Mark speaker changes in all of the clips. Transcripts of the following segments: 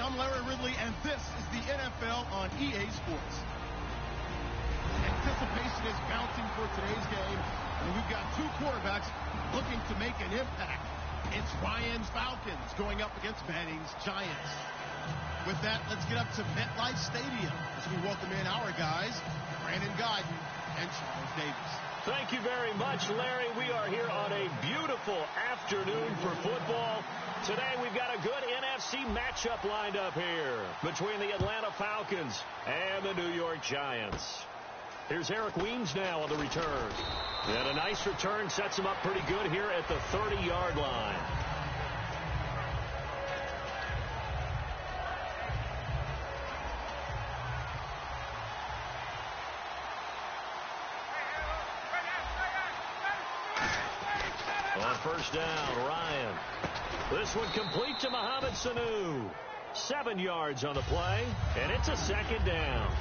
Speaker 1: I'm Larry Ridley, and this is the NFL on EA Sports. Anticipation is mounting for today's game, and we've got two quarterbacks looking to make an impact. It's Ryan's Falcons going up against Manning's Giants. With that, let's get up to MetLife Stadium as we welcome in our guys, Brandon Guyton and Charles Davis.
Speaker 2: Thank you very much, Larry. We are here on a beautiful afternoon for football. Today we've got a good NFC matchup lined up here between the Atlanta Falcons and the New York Giants. Here's Eric Weems now on the return. And a nice return sets him up pretty good here at the 30-yard line. On first down, Ryan. This one complete to Mohamed Sanu. 7 yards on the play, and it's a second down.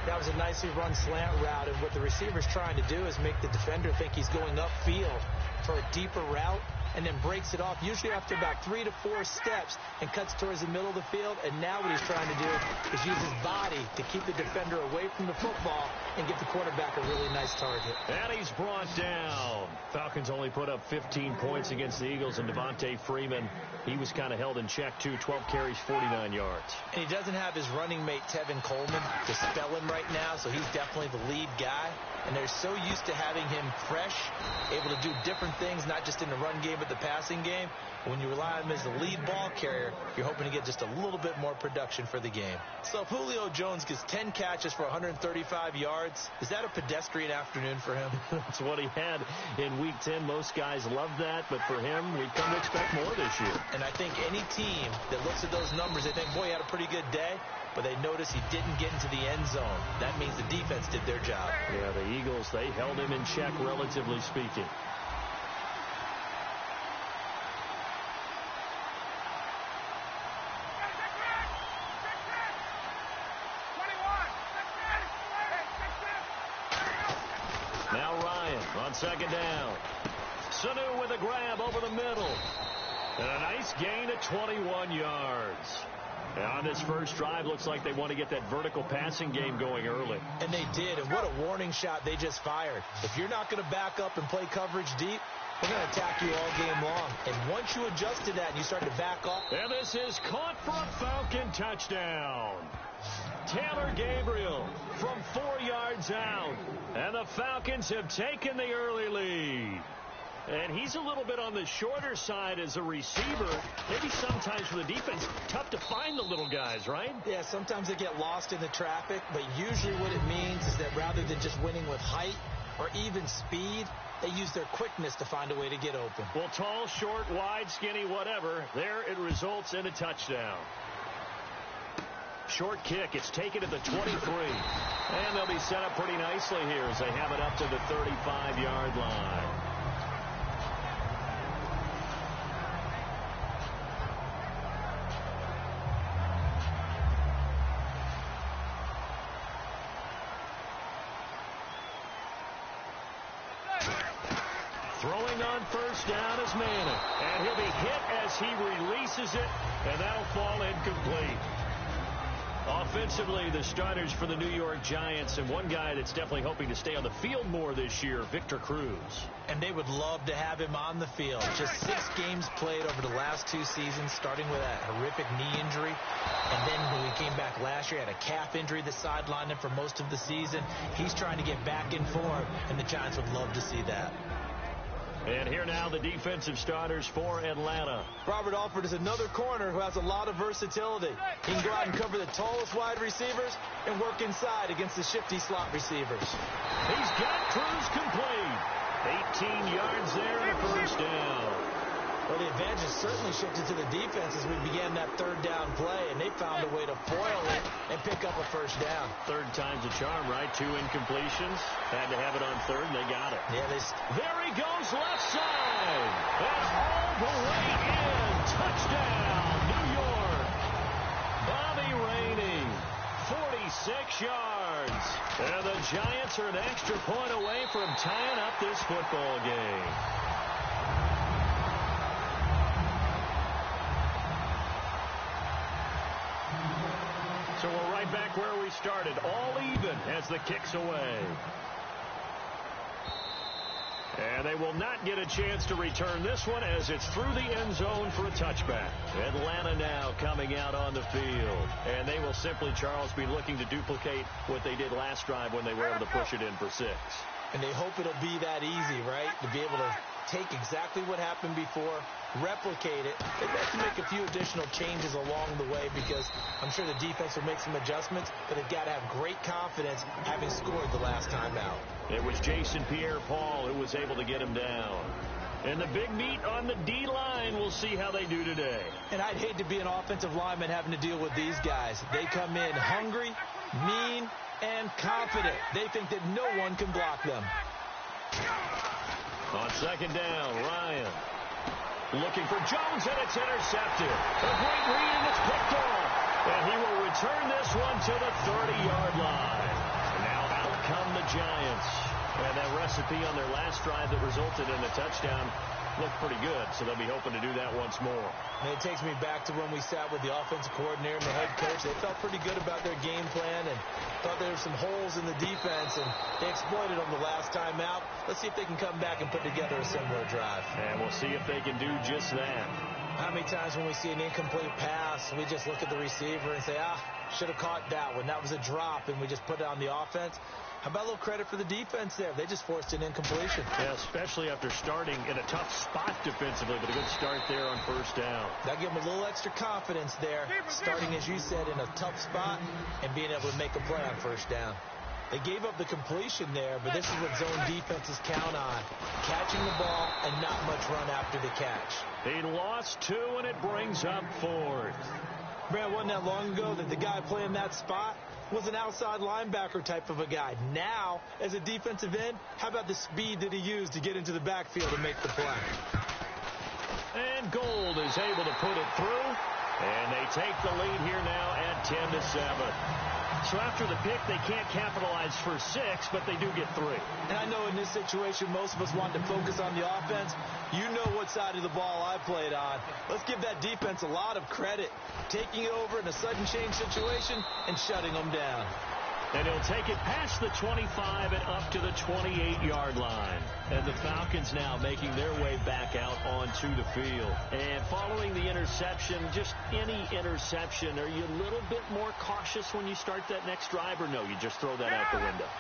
Speaker 3: That was a nicely run slant route, and what the receiver's trying to do is make the defender think he's going upfield for a deeper route, and then breaks it off, usually after about 3 to 4 steps, and cuts towards the middle of the field. And now what he's trying to do is use his body to keep the defender away from the football and give the quarterback a really nice target.
Speaker 2: And he's brought down. Falcons only put up 15 points against the Eagles, and Devontae Freeman, he was kind of held in check, too. 12 carries, 49 yards.
Speaker 3: And he doesn't have his running mate, Tevin Coleman, to spell him right now, so he's definitely the lead guy. And they're so used to having him fresh, able to do different things, not just in the run game, but the passing game. When you rely on him as the lead ball carrier, you're hoping to get just a little bit more production for the game. So if Julio Jones gets 10 catches for 135 yards, is that a pedestrian afternoon for him?
Speaker 2: That's what he had in Week 10. Most guys love that, but for him, we've come to expect more this year.
Speaker 3: And I think any team that looks at those numbers, they think, boy, he had a pretty good day, but they notice he didn't get into the end zone. That means the defense did their job.
Speaker 2: Yeah, the Eagles, they held him in check, relatively speaking. Now Ryan on second down. Sanu with a grab over the middle. And a nice gain of 21 yards. And on this first drive, looks like they want to get that vertical passing game going early.
Speaker 3: And they did, and what a warning shot they just fired. If you're not going to back up and play coverage deep, we're going to attack you all game long. And once you adjust to that and you start to back off.
Speaker 2: And this is caught for a Falcon touchdown. Taylor Gabriel from 4 yards out. And the Falcons have taken the early lead. And he's a little bit on the shorter side as a receiver. Maybe sometimes for the defense, tough to find the little guys, right?
Speaker 3: Yeah, sometimes they get lost in the traffic, but usually what it means is that rather than just winning with height or even speed, they use their quickness to find a way to get open.
Speaker 2: Well, tall, short, wide, skinny, whatever, there it results in a touchdown. Short kick, it's taken at the 23. And they'll be set up pretty nicely here as they have it up to the 35-yard line. Throwing on first down is Manning. And he'll be hit as he releases it, and that'll fall incomplete. Offensively, the starters for the New York Giants, and one guy that's definitely hoping to stay on the field more this year, Victor Cruz.
Speaker 3: And they would love to have him on the field. Just 6 games played over the last 2 seasons, starting with that horrific knee injury. And then when he came back last year, had a calf injury that sidelined him for most of the season. He's trying to get back in form, and the Giants would love to see that.
Speaker 2: And here now the defensive starters for Atlanta.
Speaker 3: Robert Alford is another corner who has a lot of versatility. He can go out and cover the tallest wide receivers and work inside against the shifty slot receivers.
Speaker 2: He's got Cruz complete. 18 yards there and a first down.
Speaker 3: Well, the advantage has certainly shifted to the defense as we began that third down play, and they found a way to foil it and pick up a first down.
Speaker 2: Third time's a charm, right? 2 incompletions. Had to have it on third, and they got it.
Speaker 3: Yeah,
Speaker 2: there he goes, left side. And all the way in. Touchdown, New York. Bobby Rainey, 46 yards. And the Giants are an extra point away from tying up this football game. So we're right back where we started, all even as the kick's away. And they will not get a chance to return this one as it's through the end zone for a touchback. Atlanta now coming out on the field. And they will simply, Charles, be looking to duplicate what they did last drive when they were able to push it in for 6.
Speaker 3: And they hope it'll be that easy, right? To be able to take exactly what happened before, replicate it. They have to make a few additional changes along the way because I'm sure the defense will make some adjustments, but they've got to have great confidence having scored the last time out.
Speaker 2: It was Jason Pierre-Paul who was able to get him down. And the big meat on the D-line, we'll see how they do today.
Speaker 3: And I'd hate to be an offensive lineman having to deal with these guys. They come in hungry, mean, and confident. They think that no one can block them.
Speaker 2: On second down, Ryan looking for Jones, and it's intercepted. A great read, and it's picked off. And he will return this one to the 30-yard line. Now out come the Giants. And that recipe on their last drive that resulted in a touchdown looked pretty good, so they'll be hoping to do that once more.
Speaker 3: And it takes me back to when we sat with the offensive coordinator and the head coach. They felt pretty good about their game plan and thought there were some holes in the defense, and they exploited them the last time out. Let's see if they can come back and put together a similar drive.
Speaker 2: And we'll see if they can do just that.
Speaker 3: How many times when we see an incomplete pass, we just look at the receiver and say, should have caught that one. That was a drop, and we just put it on the offense. How about a little credit for the defense there? They just forced an incompletion.
Speaker 2: Yeah, especially after starting in a tough spot defensively, but a good start there on first down.
Speaker 3: That gave them a little extra confidence there, starting, as you said, in a tough spot and being able to make a play on first down. They gave up the completion there, but this is what zone defenses count on, catching the ball and not much run after the catch.
Speaker 2: He lost 2, and it brings up 4th.
Speaker 3: Man, wasn't that long ago that the guy playing that spot was an outside linebacker type of a guy. Now, as a defensive end, how about the speed that he used to get into the backfield and make the play?
Speaker 2: And Gold is able to put it through, and they take the lead here now at 10-7. So after the pick, they can't capitalize for 6, but they do get 3.
Speaker 3: And I know in this situation, most of us want to focus on the offense. You know what side of the ball I played on. Let's give that defense a lot of credit, taking it over in a sudden change situation and shutting them down.
Speaker 2: And he'll take it past the 25 and up to the 28-yard line. And the Falcons now making their way back out onto the field. And following the interception, just any interception, are you a little bit more cautious when you start that next drive, or no, you just throw that out the window?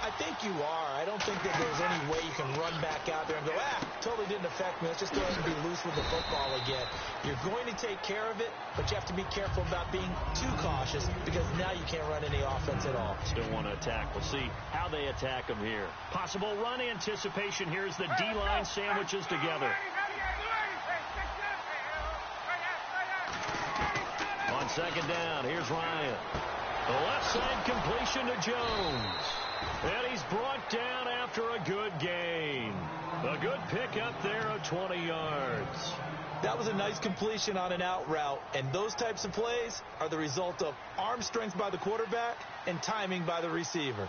Speaker 3: I think you are. I don't think that there's any way you can run back out there and go, totally didn't affect me. Let's just go ahead and be loose with the football again. You're going to take care of it, but you have to be careful about being too cautious because now you can't run any offense at all.
Speaker 2: Still want to attack. We'll see how they attack them here. Possible run anticipation. Here's the D-line sandwiches together. On second down, here's Ryan. The left side completion to Jones. And he's brought down after a good gain. A good pickup there of 20 yards.
Speaker 3: That was a nice completion on an out route, and those types of plays are the result of arm strength by the quarterback and timing by the receiver.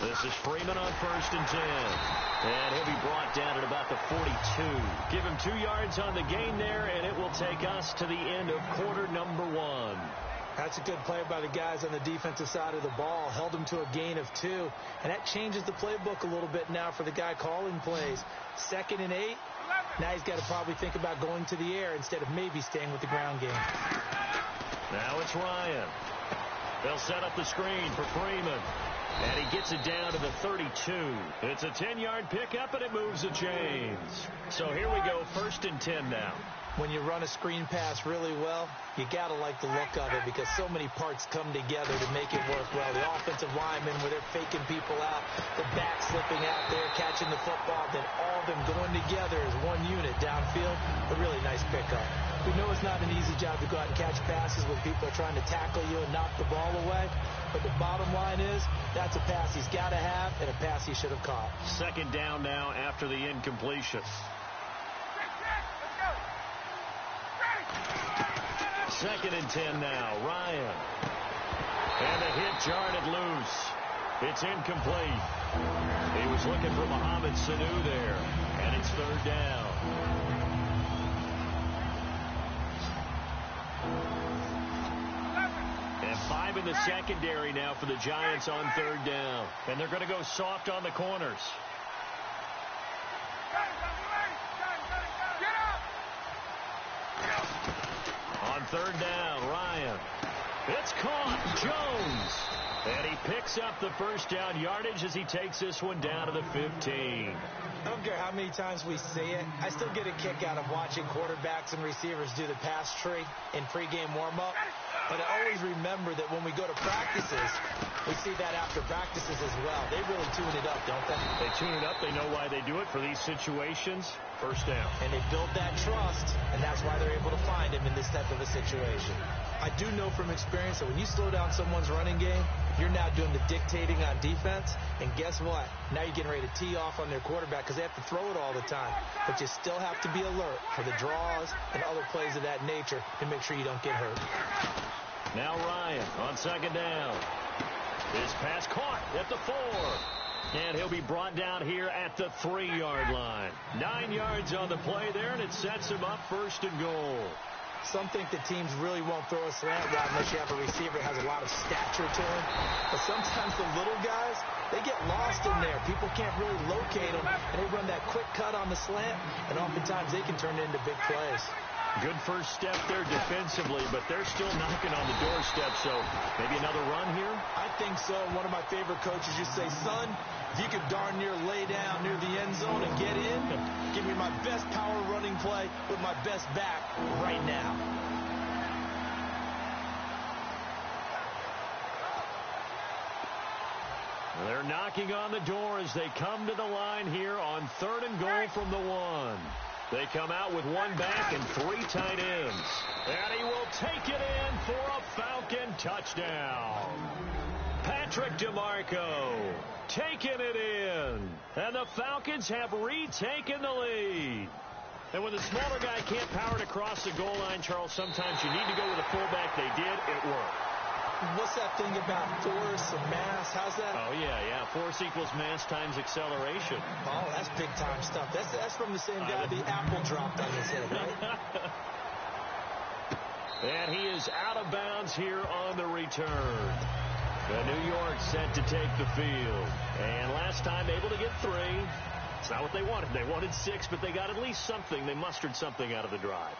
Speaker 2: This is Freeman on 1st and 10. And he'll be brought down at about the 42. Give him 2 yards on the gain there, and it will take us to the end of quarter number 1.
Speaker 3: That's a good play by the guys on the defensive side of the ball. Held them to a gain of 2. And that changes the playbook a little bit now for the guy calling plays. 2nd and 8. Now he's got to probably think about going to the air instead of maybe staying with the ground game.
Speaker 2: Now it's Ryan. They'll set up the screen for Freeman. And he gets it down to the 32. It's a 10-yard pickup, and it moves the chains. So here we go, 1st and 10 now.
Speaker 3: When you run a screen pass really well, you got to like the look of it because so many parts come together to make it work well. The offensive linemen, where they're faking people out, the back slipping out there, catching the football, then all of them going together as one unit downfield. A really nice pickup. We know it's not an easy job to go out and catch passes when people are trying to tackle you and knock the ball away. But the bottom line is, that's a pass he's got to have and a pass he should have caught.
Speaker 2: 2nd down now after the incompletion. 2nd and 10 now. Ryan. And the hit jarred it loose. It's incomplete. He was looking for Mohamed Sanu there. And it's 3rd down. And 5 in the secondary now for the Giants on 3rd down. And they're going to go soft on the corners. On 3rd down, Ryan. It's caught. Jones. And he picks up the first down yardage as he takes this one down to the 15.
Speaker 3: I don't care how many times we see it. I still get a kick out of watching quarterbacks and receivers do the pass tree in pregame warm-up. But I always remember that when we go to practices, we see that after practices as well. They really tune it up, don't they?
Speaker 2: They tune it up. They know why they do it for these situations. First down.
Speaker 3: And they build that trust, and that's why they're able to find him in this type of a situation. I do know from experience that when you slow down someone's running game, you're now doing the dictating on defense. And guess what? Now you're getting ready to tee off on their quarterback because they have to throw it all the time. But you still have to be alert for the draws and other plays of that nature to make sure you don't get hurt.
Speaker 2: Now Ryan on 2nd down. His pass caught at the 4. And he'll be brought down here at the 3-yard line. 9 yards on the play there, and it sets him up 1st and goal.
Speaker 3: Some think that teams really won't throw a slant route unless you have a receiver that has a lot of stature to him. But sometimes the little guys, they get lost in there. People can't really locate them, and they run that quick cut on the slant, and oftentimes they can turn it into big plays.
Speaker 2: Good first step there defensively, but they're still knocking on the doorstep, so maybe another run here?
Speaker 3: I think so. One of my favorite coaches just say, son, if you could darn near lay down near the end zone and get in, give me my best power running play with my best back right now.
Speaker 2: They're knocking on the door as they come to the line here on 3rd and goal from the 1. They come out with 1 back and 3 tight ends. And he will take it in for a Falcon touchdown. Patrick DeMarco taking it in. And the Falcons have retaken the lead. And when the smaller guy can't power it across the goal line, Charles, sometimes you need to go with a fullback. They did. It worked.
Speaker 3: What's that thing about force and mass? How's that?
Speaker 2: Oh, yeah. Force equals mass times acceleration.
Speaker 3: Oh, that's big-time stuff. That's from the same guy the apple dropped on his head, right?
Speaker 2: And he is out of bounds here on the return. The New York set to take the field. And last time able to get 3. It's not what they wanted. They wanted 6, but they got at least something. They mustered something out of the drive.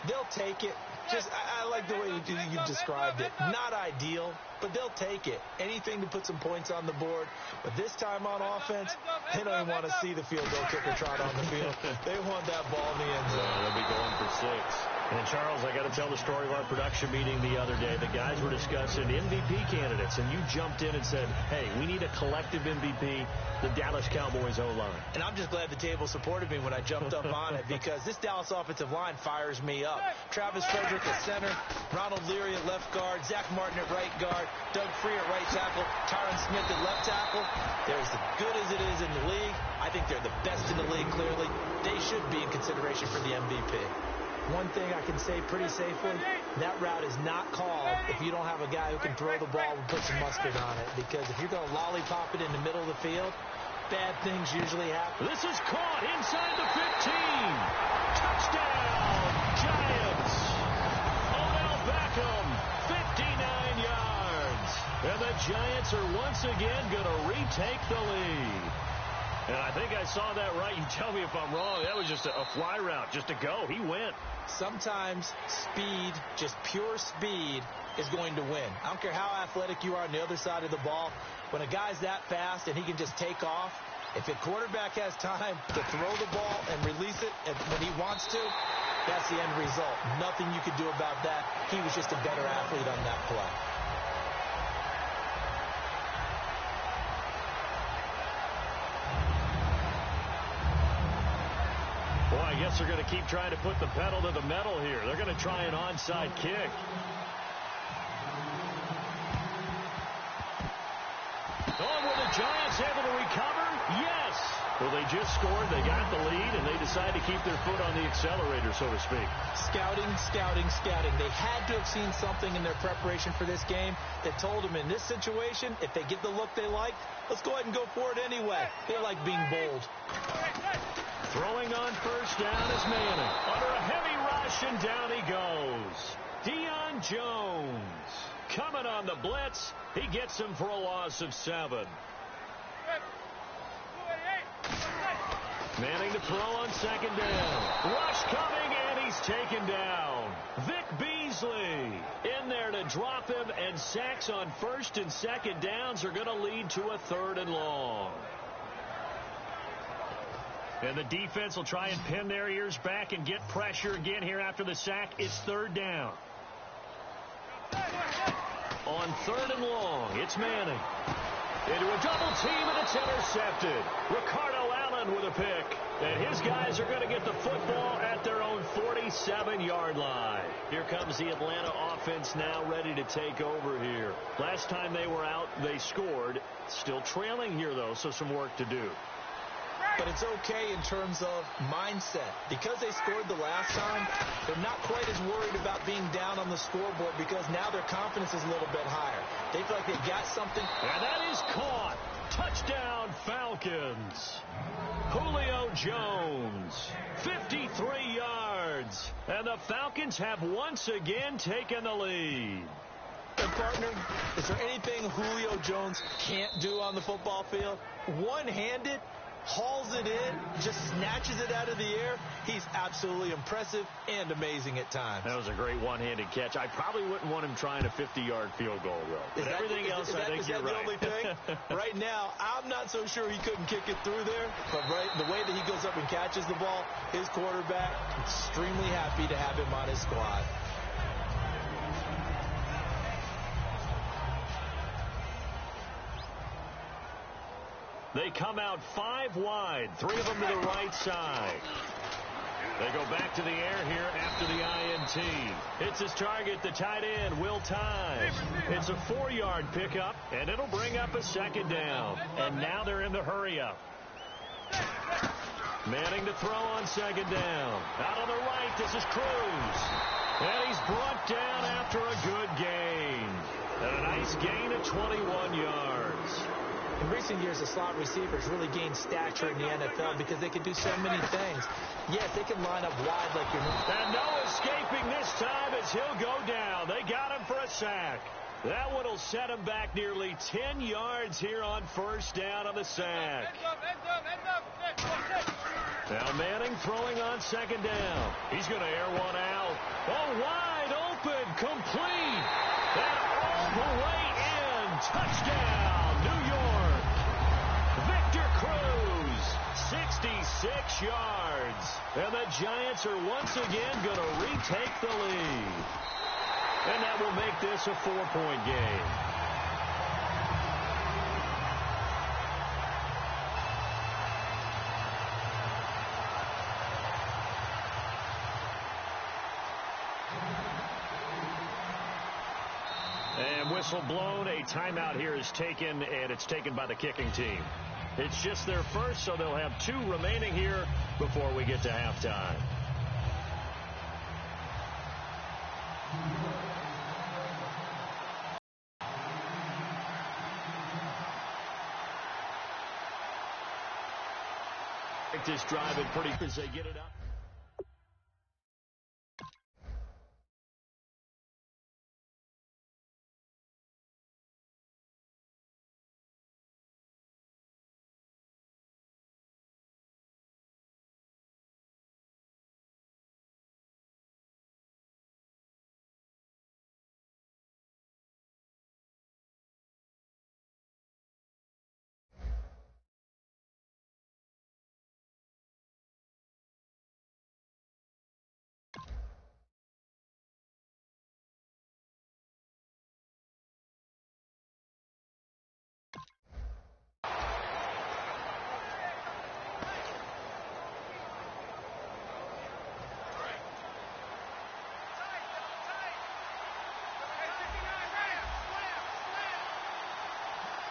Speaker 3: They'll take it. I like the way you described it. Not ideal, but they'll take it. Anything to put some points on the board. But this time on offense, they don't even want to see the field goal kicker trot on the field. They want that ball in the end zone.
Speaker 2: They'll be going for 6. And, Charles, I got to tell the story of our production meeting the other day. The guys were discussing MVP candidates, and you jumped in and said, hey, we need a collective MVP, the Dallas Cowboys O-line.
Speaker 3: And I'm just glad the table supported me when I jumped up on it because this Dallas offensive line fires me up. Travis Frederick at center, Ronald Leary at left guard, Zach Martin at right guard, Doug Free at right tackle, Tyron Smith at left tackle. They're as good as it is in the league. I think they're the best in the league, clearly. They should be in consideration for the MVP. One thing I can say pretty safely, that route is not called if you don't have a guy who can throw the ball and put some mustard on it. Because if you're going to lollipop it in the middle of the field, bad things usually happen.
Speaker 2: This is caught inside the 15. Touchdown, Giants. Odell Beckham, 59 yards. And the Giants are once again going to retake the lead. And I think I saw that right. You tell me if I'm wrong. That was just a fly route, just a go. He went.
Speaker 3: Sometimes speed, just pure speed, is going to win. I don't care how athletic you are on the other side of the ball. When a guy's that fast and he can just take off, if a quarterback has time to throw the ball and release it when he wants to, that's the end result. Nothing you could do about that. He was just a better athlete on that play.
Speaker 2: Boy, I guess they're going to keep trying to put the pedal to the metal here. They're going to try an onside kick. Oh, were the Giants able to recover? Yes. Well, they just scored. They got the lead, and they decide to keep their foot on the accelerator, so to speak.
Speaker 3: Scouting. They had to have seen something in their preparation for this game that told them in this situation, if they get the look they like, let's go ahead and go for it anyway. They like being bold.
Speaker 2: Throwing on first down is Manning. Under a heavy rush, and down he goes. Deion Jones coming on the blitz. He gets him for a loss of 7. Manning to throw on 2nd down. Rush coming, and he's taken down. Vic Beasley in there to drop him, and sacks on 1st and 2nd downs are going to lead to a 3rd and long. And the defense will try and pin their ears back and get pressure again here after the sack. It's 3rd down. On 3rd and long, it's Manning. Into a double team, and it's intercepted. Ricardo Allen with a pick. And his guys are going to get the football at their own 47-yard line. Here comes the Atlanta offense now ready to take over here. Last time they were out, they scored. Still trailing here, though, so some work to do.
Speaker 3: But it's okay in terms of mindset. Because they scored the last time, they're not quite as worried about being down on the scoreboard because now their confidence is a little bit higher. They feel like they got something.
Speaker 2: And that is caught. Touchdown, Falcons. Julio Jones, 53 yards. And the Falcons have once again taken the lead.
Speaker 3: And, partner, is there anything Julio Jones can't do on the football field? One-handed, hauls it in, just snatches it out of the air. He's absolutely impressive and amazing at times.
Speaker 2: That was a great one-handed catch. I probably wouldn't want him trying a 50-yard field goal, though. But everything else, I think you're right.
Speaker 3: Is that the only thing? Right now, I'm not so sure he couldn't kick it through there. But the way that he goes up and catches the ball, his quarterback, extremely happy to have him on his squad.
Speaker 2: They come out 5 wide, 3 of them to the right side. They go back to the air here after the INT. It's his target, the tight end, Will Ties. It's a 4-yard pickup, and it'll bring up a 2nd down. And now they're in the hurry-up. Manning to throw on 2nd down. Out on the right, this is Cruz. And he's brought down after a good gain. And a nice gain of 21 yards.
Speaker 3: In recent years, the slot receivers really gained stature in the NFL because they can do so many things. Yes, they can line up wide like you're...
Speaker 2: And no escaping this time as he'll go down. They got him for a sack. That one will set him back nearly 10 yards here on 1st down on the sack. Now Manning throwing on 2nd down. He's going to air one out. Oh, wide open, complete. And all the way in. Touchdown, New York. Victor Cruz, 66 yards. And the Giants are once again going to retake the lead. And that will make this a 4-point game. And whistle blown. A timeout here is taken, and it's taken by the kicking team. It's just their first, so they'll have 2 remaining here before we get to halftime. This drive it pretty as they get it up.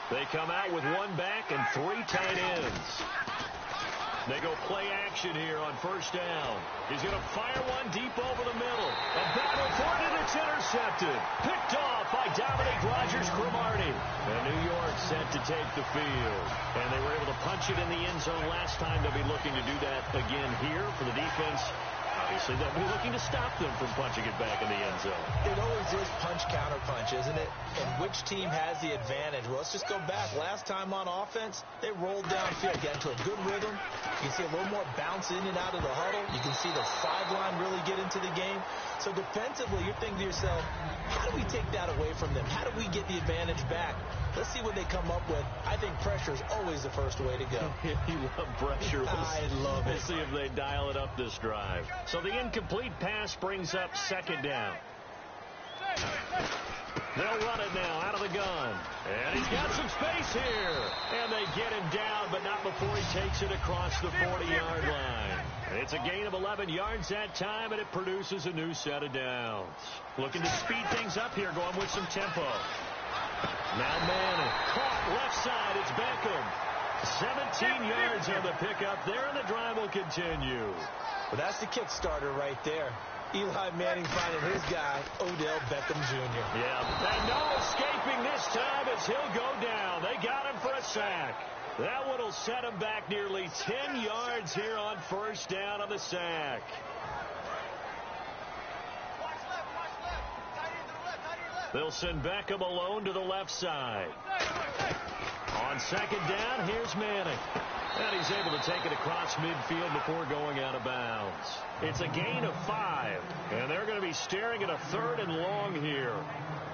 Speaker 2: They come out with 1 back and 3 tight ends. They go play action here on 1st down. He's going to fire one deep over the middle. A battle for it, and it's intercepted. Picked off by Dominic Rodgers-Cromartie. And New York set to take the field. And they were able to punch it in the end zone last time. They'll be looking to do that again here for the defense. Obviously, they'll be looking to stop them from punching it back in the end zone.
Speaker 3: It always is punch-counter-punch, isn't it? And which team has the advantage? Well, let's just go back. Last time on offense, they rolled downfield, got into a good rhythm. You can see a little more bounce in and out of the huddle. You can see the sideline really get into the game. So defensively, you're thinking to yourself, how do we take that away from them? How do we get the advantage back? Let's see what they come up with. I think pressure is always the first way to go.
Speaker 2: You love pressure.
Speaker 3: I love it.
Speaker 2: We'll see if they dial it up this drive. So the incomplete pass brings up second down. They'll run it now out of the gun. And he's got some space here. And they get him down, but not before he takes it across the 40-yard line. It's a gain of 11 yards that time, and it produces a new set of downs. Looking to speed things up here, going with some tempo. Now Manning, caught left side, it's Beckham. 17 yards on the pickup there, and the drive will continue.
Speaker 3: Well, that's the kickstarter right there. Eli Manning finding his guy, Odell Beckham Jr.
Speaker 2: Yeah, and no escaping this time as he'll go down. They got him for a sack. That one will set him back nearly 10 yards here on first down on the sack. They'll send Beckham alone to the left side. On second down, here's Manning. And he's able to take it across midfield before going out of bounds. It's a gain of 5, and they're going to be staring at a 3rd and long here.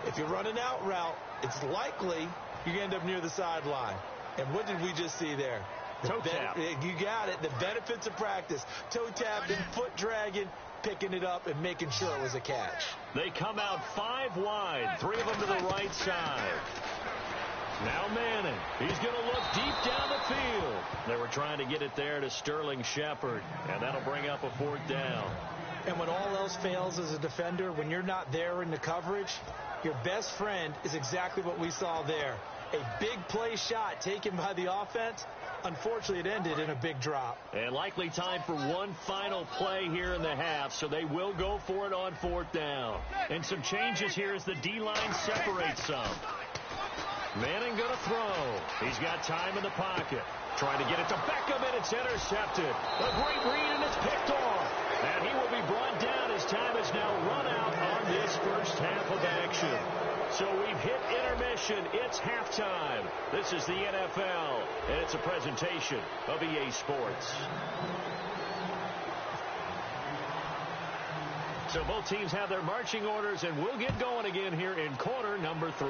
Speaker 3: If you're running out route, it's likely you're going to end up near the sideline. And what did we just see there?
Speaker 2: Toe tap.
Speaker 3: You got it. The benefits of practice. Toe tapping, foot dragging, picking it up, and making sure it was a catch.
Speaker 2: They come out 5 wide, 3 of them to the right side. Now Manning. He's going to look deep down the field. They were trying to get it there to Sterling Shepard, and that'll bring up a 4th down.
Speaker 3: And when all else fails as a defender, when you're not there in the coverage, your best friend is exactly what we saw there. A big play shot taken by the offense. Unfortunately, it ended in a big drop.
Speaker 2: And likely time for one final play here in the half, so they will go for it on 4th down. And some changes here as the D-line separates some. Manning going to throw. He's got time in the pocket. Trying to get it to Beckham, and it's intercepted. A great read, and it's picked off. And he will be brought down as time is now run out on this first half of action. So we've hit intermission. It's halftime. This is the NFL, and it's a presentation of EA Sports. So both teams have their marching orders, and we'll get going again here in quarter number 3.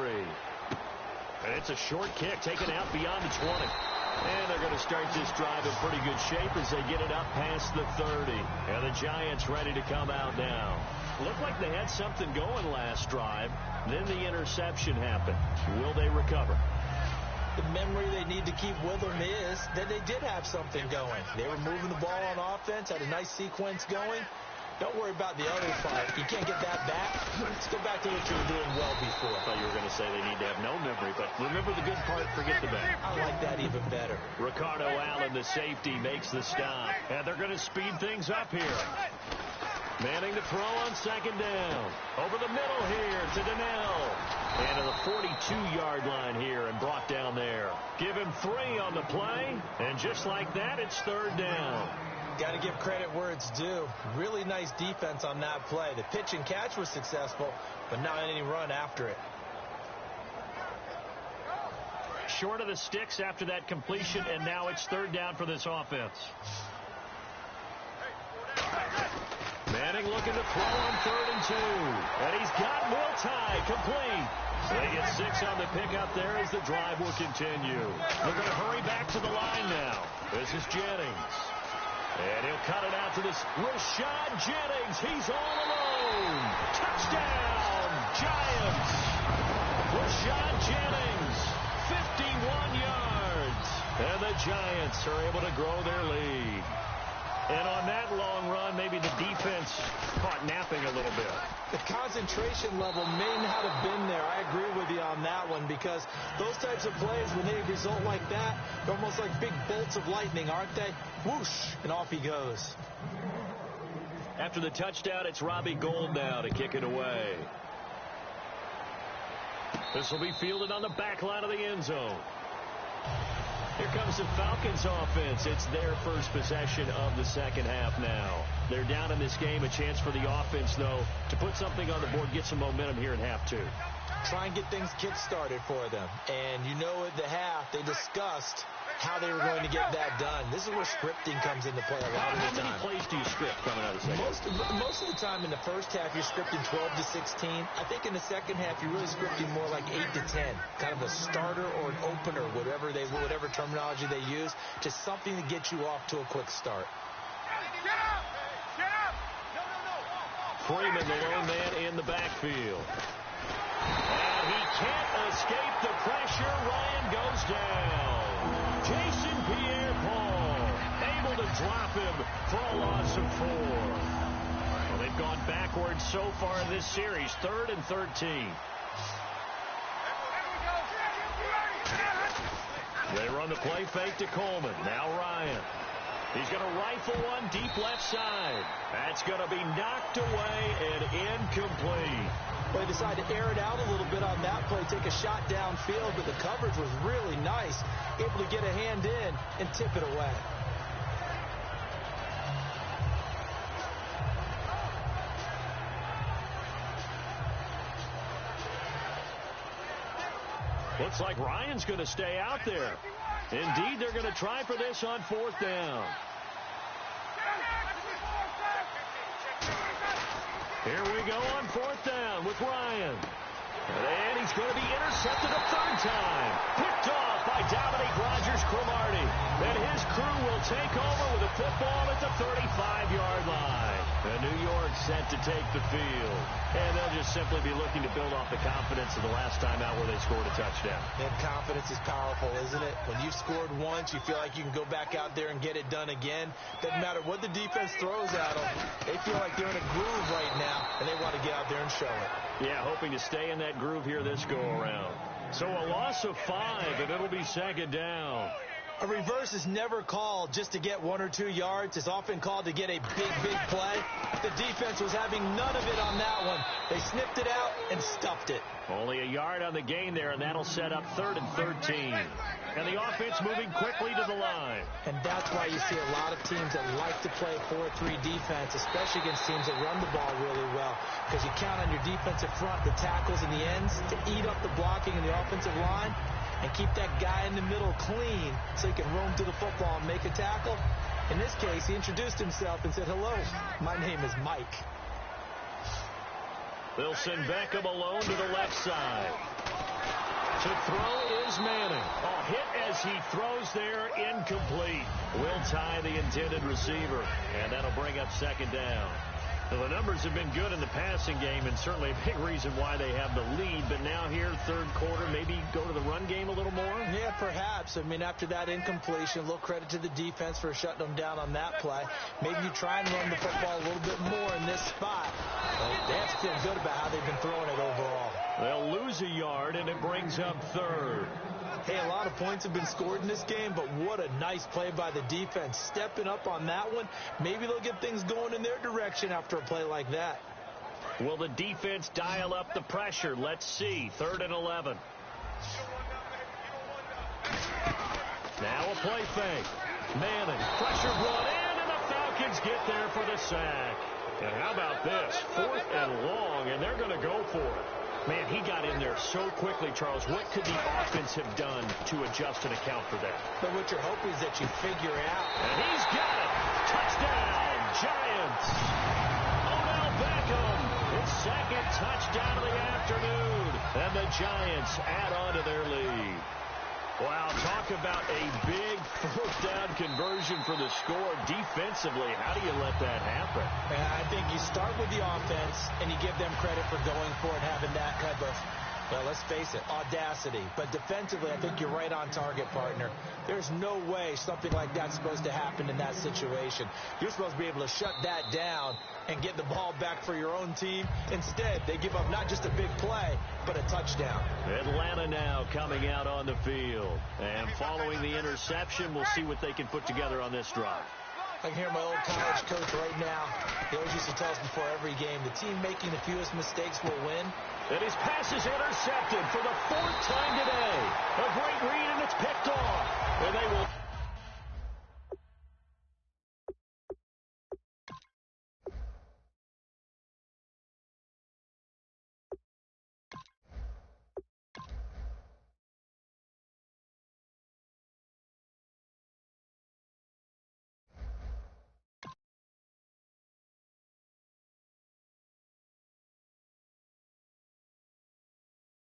Speaker 2: And it's a short kick taken out beyond the 20. And they're going to start this drive in pretty good shape as they get it up past the 30. And the Giants ready to come out now. Looked like they had something going last drive. Then the interception happened. Will they recover?
Speaker 3: The memory they need to keep with them is that they did have something going. They were moving the ball on offense, had a nice sequence going. Don't worry about the other part. You can't get that back. Let's go back to what you were doing well before.
Speaker 2: I thought you were going to say they need to have no memory, but remember the good part, forget the bad.
Speaker 3: I like that even better.
Speaker 2: Ricardo Allen, the safety, makes the stop. And they're going to speed things up here. Manning to throw on second down. Over the middle here to Donnell. And to the 42-yard line here and brought down there. Give him 3 on the play. And just like that, it's 3rd down.
Speaker 3: Got to give credit where it's due. Really nice defense on that play. The pitch and catch was successful, but not any run after it.
Speaker 2: Short of the sticks after that completion, and now it's 3rd down for this offense. Manning looking to throw on 3rd and 2. And he's got Will Tye complete. So they get 6 on the pickup there as the drive will continue. They're going to hurry back to the line now. This is Jennings. And he'll cut it out to this Rashad Jennings. He's all alone. Touchdown, Giants. Rashad Jennings, 51 yards. And the Giants are able to grow their lead. And on that long run, maybe the defense caught napping a little bit.
Speaker 3: The concentration level may not have been there. I agree with you on that one because those types of plays, when they result like that, they're almost like big bolts of lightning, aren't they? Whoosh, and off he goes.
Speaker 2: After the touchdown, it's Robbie Gould now to kick it away. This will be fielded on the back line of the end zone. Here comes comes the Falcons offense. It's their first possession of the second half now. They're down in this game. A chance for the offense, though, to put something on the board, get some momentum here in half two.
Speaker 3: Try and get things kick-started for them. And you know at the half, they discussed how they were going to get that done. This is where scripting comes into play a lot of the time.
Speaker 2: How many plays do you script coming out of the second half?
Speaker 3: Most of the time in the first half, you're scripting 12 to 16. I think in the second half, you're really scripting more like 8 to 10. Kind of a starter or an opener, whatever terminology they use, just something to get you off to a quick start.
Speaker 2: Freeman, the lone man in the backfield. And he can't escape the pressure. Ryan goes down. Jason Pierre-Paul able to drop him for a loss of 4. Well, they've gone backwards so far in this series. 3rd and 13. They run the play fake to Coleman. Now Ryan. He's going to rifle one deep left side. That's going to be knocked away and incomplete.
Speaker 3: Well, they decided to air it out a little bit on that play, take a shot downfield, but the coverage was really nice, able to get a hand in and tip it away.
Speaker 2: Looks like Ryan's going to stay out there. Indeed, they're going to try for this on 4th down. Here we go on 4th down with Ryan. And he's going to be intercepted a 3rd time. Picked off by Dominique Rodgers-Cromartie. And his crew will take over with a football at the 35-yard line. And New York set to take the field. And they'll just simply be looking to build off the confidence of the last time out where they scored a touchdown.
Speaker 3: And confidence is powerful, isn't it? When you've scored once, you feel like you can go back out there and get it done again. Doesn't matter what the defense throws at them. They feel like they're in a groove right now, and they want to get out there and show it.
Speaker 2: Yeah, hoping to stay in that groove here this go-around. So a loss of 5, and it'll be 2nd down.
Speaker 3: A reverse is never called just to get 1 or 2 yards. It's often called to get a big play. The defense was having none of it on that one. They sniffed it out and stuffed it.
Speaker 2: Only a yard on the gain there, and that'll set up 3rd and 13. And the offense moving quickly to the line.
Speaker 3: And that's why you see a lot of teams that like to play 4-3 defense, especially against teams that run the ball really well. Because you count on your defensive front, the tackles and the ends, to eat up the blocking in the offensive line and keep that guy in the middle clean so he can roam to the football and make a tackle. In this case, he introduced himself and said, "Hello, my name is Mike."
Speaker 2: They'll send Beckham alone to the left side. To throw is Manning. A hit as he throws there, incomplete. Will tie the intended receiver, and that'll bring up 2nd down. Well, the numbers have been good in the passing game, and certainly a big reason why they have the lead. But now here, 3rd quarter, maybe go to the run game a little more?
Speaker 3: Yeah, perhaps. I mean, after that incompletion, a little credit to the defense for shutting them down on that play. Maybe you try and run the football a little bit more in this spot. But they have to feel good about how they've been throwing it overall.
Speaker 2: They'll lose a yard, and it brings up 3rd.
Speaker 3: Hey, a lot of points have been scored in this game, but what a nice play by the defense. Stepping up on that one, maybe they'll get things going in their direction after a play like that.
Speaker 2: Will the defense dial up the pressure? Let's see. 3rd and 11. Now a play fake. Manning, pressure brought in, and the Falcons get there for the sack. And how about this? 4th and long, and they're going to go for it. Man, he got in there so quickly, Charles. What could the offense have done to adjust and account for that?
Speaker 3: But what you're hoping is that you figure it out.
Speaker 2: And he's got it. Touchdown, Giants. Odell Beckham, his 2nd touchdown of the afternoon. And the Giants add on to their lead. Wow, talk about a big 4th down conversion for the score. Defensively, how do you let that happen?
Speaker 3: I think you start with the offense, and you give them credit for going for it, having that type of, well, let's face it, audacity. But defensively, I think you're right on target, partner. There's no way something like that's supposed to happen in that situation. You're supposed to be able to shut that down and get the ball back for your own team. Instead, they give up not just a big play, but a touchdown.
Speaker 2: Atlanta now coming out on the field. And following the interception, we'll see what they can put together on this drive.
Speaker 3: I can hear my old college coach right now. He always used to tell us before every game, the team making the fewest mistakes will win.
Speaker 2: And his pass is intercepted for the 4th time today. A great read